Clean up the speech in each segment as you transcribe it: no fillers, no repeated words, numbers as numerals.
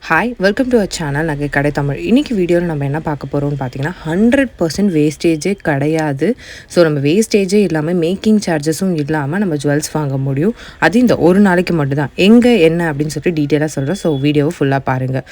Hi welcome to our channel நகை கடை தமிழ். இன்றைக்கி வீடியோவில் நம்ம என்ன பார்க்க போகிறோம்னு பார்த்தீங்கன்னா 100% வேஸ்டேஜே கிடையாது. ஸோ நம்ம வேஸ்டேஜே இல்லாமல் மேக்கிங் சார்ஜஸும் இல்லாமல் நம்ம ஜுவல்ஸ் வாங்க முடியும். அது இந்த ஒரு நாளைக்கு மட்டும்தான். எங்கே என்ன அப்படின்னு சொல்லிட்டு டீட்டெயிலாக சொல்கிறேன். ஸோ வீடியோவை ஃபுல்லாக பாருங்கள்.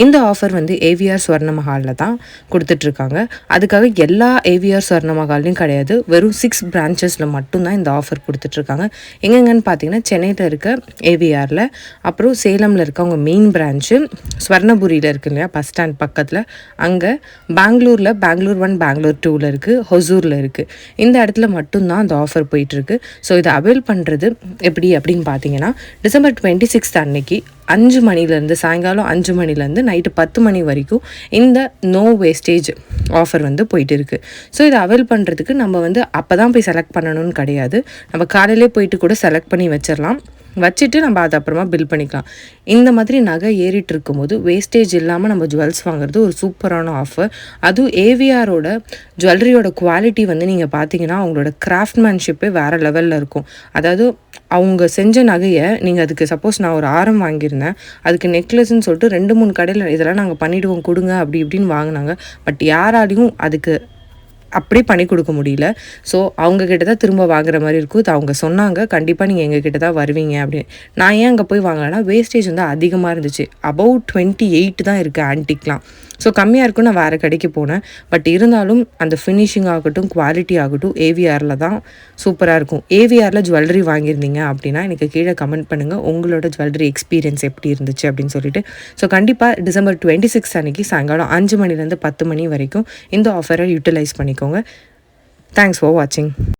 இந்த ஆஃபர் வந்து ஏவிஆர் ஸ்வர்ண மஹாலில் தான் கொடுத்துட்ருக்காங்க. அதுக்காக எல்லா ஏவிஆர் ஸ்வர்ண மஹால்லையும் கிடையாது, வெறும் 6 பிரான்ச்சஸில் மட்டும்தான் இந்த ஆஃபர் கொடுத்துட்ருக்காங்க. எங்கெங்கன்னு பார்த்தீங்கன்னா சென்னையில் இருக்க ஏவிஆரில், அப்புறம் சேலமில் இருக்க அவங்க மெயின் பிரான்ச்சு, ஸ்வர்ணபுரியில் இருக்குது இல்லையா பஸ் ஸ்டாண்ட் பக்கத்தில், அங்கே பெங்களூர் 1 பெங்களூர் 2 இருக்குது, ஹொசூரில் இருக்குது. இந்த இடத்துல மட்டும்தான் அந்த ஆஃபர் போயிட்டுருக்கு. ஸோ இதை அவைல் பண்ணுறது எப்படி அப்படின்னு பார்த்தீங்கன்னா, டிசம்பர் 26 அன்னைக்கு 5 மணிலேருந்து சாயங்காலம் 5 மணிலேருந்து நைட்டு 10 மணி வரைக்கும் இந்த நோ வேஸ்டேஜ் ஆஃபர் வந்து போயிட்டு இருக்குது. ஸோ இதை அவைல் பண்ணுறதுக்கு நம்ம வந்து அப்போ தான் போய் செலக்ட் பண்ணணும்னு கிடையாது. நம்ம காலையிலே போயிட்டு கூட செலக்ட் பண்ணி வச்சுட்டு நம்ம அதை அப்புறமா பில் பண்ணிக்கலாம். இந்த மாதிரி நகை ஏறிட்டு இருக்கும்போது வேஸ்டேஜ் இல்லாமல் நம்ம ஜுவல்ஸ் வாங்குறது ஒரு சூப்பரான ஆஃபர். அதுவும் ஏவிஆரோட ஜுவல்லரியோட குவாலிட்டி வந்து நீங்கள் பார்த்தீங்கன்னா அவங்களோட கிராஃப்ட்மேன்ஷிப்பே வேறு லெவலில் இருக்கும். அதாவது அவங்க செஞ்ச நகையை நீங்கள் அதுக்கு சப்போஸ் நான் ஒரு ஆரம் வாங்கியிருந்தேன், அதுக்கு நெக்லஸ்ன்னு சொல்லிட்டு 2-3 கடையில் இதெல்லாம் நாங்கள் பண்ணிவிடுவோம் கொடுங்க அப்படி இப்படின்னு வாங்கினாங்க. பட் யாராலையும் அதுக்கு அப்படியே பண்ணி கொடுக்க முடியல. ஸோ அவங்கக்கிட்ட தான் திரும்ப வாங்குற மாதிரி இருக்கும். இது அவங்க சொன்னாங்க, கண்டிப்பாக நீங்கள் எங்ககிட்ட தான் வருவீங்க அப்படின்னு. நான் ஏன் அங்கே போய் வாங்கினேன்னா வேஸ்டேஜ் வந்து அதிகமாக இருந்துச்சு. அபவுட் 28 தான் இருக்குது ஆன்டிக்லாம். ஸோ கம்மியாக இருக்கும். நான் வேறு கடைக்கு போனேன். பட் இருந்தாலும் அந்த ஃபினிஷிங் ஆகட்டும், குவாலிட்டி ஆகட்டும் ஏவிஆரில் தான் சூப்பராக இருக்கும். ஏவிஆரில் ஜுவல்லரி வாங்கியிருந்தீங்க அப்படின்னா எனக்கு கீழே கமெண்ட் பண்ணுங்கள் உங்களோட ஜுவல்லரி எக்ஸ்பீரியன்ஸ் எப்படி இருந்துச்சு அப்படின்னு சொல்லிட்டு. ஸோ கண்டிப்பாக டிசம்பர் 26 அன்றைக்கி சாயங்காலம் 5 மணிலேருந்து 10 மணி வரைக்கும் இந்த ஆஃபரை யூட்டிலைஸ் பண்ணிக்கோங்க. தேங்க்ஸ் ஃபார் வாட்சிங்.